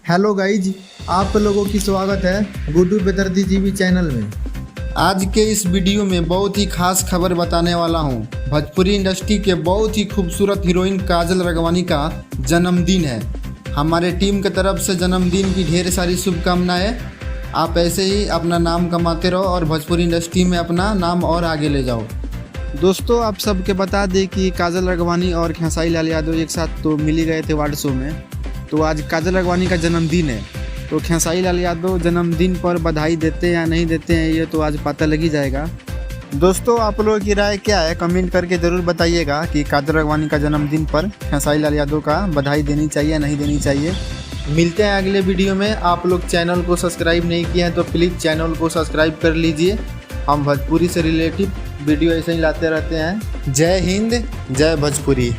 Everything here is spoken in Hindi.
हेलो गाइज, आप लोगों की स्वागत है गुड्डू बेदर्दी जीवी चैनल में। आज के इस वीडियो में बहुत ही खास खबर बताने वाला हूं। भोजपुरी इंडस्ट्री के बहुत ही खूबसूरत हीरोइन काजल राघवानी का जन्मदिन है। हमारे टीम की तरफ से जन्मदिन की ढेर सारी शुभकामनाएं। आप ऐसे ही अपना नाम कमाते रहो और भोजपुरी इंडस्ट्री में अपना नाम और आगे ले जाओ। दोस्तों, आप सबके बता दें कि काजल राघवानी और खेसारी लाल यादव एक साथ तो मिल ही गए थे वार्ड शो में। तो आज काजल राघवानी का जन्मदिन है, तो खेसारी लाल यादव जन्मदिन पर बधाई देते हैं या नहीं देते हैं ये तो आज पता लग ही जाएगा। दोस्तों, आप लोगों की राय क्या है कमेंट करके ज़रूर बताइएगा कि काजल राघवानी का जन्मदिन पर खेसारी लाल यादव का बधाई देनी चाहिए या नहीं देनी चाहिए। मिलते हैं अगले वीडियो में। आप लोग चैनल को सब्सक्राइब नहीं किए हैं तो प्लीज़ चैनल को सब्सक्राइब कर लीजिए। हम भोजपुरी से रिलेटिव वीडियो ऐसे ही लाते रहते हैं। जय हिंद, जय भोजपुरी।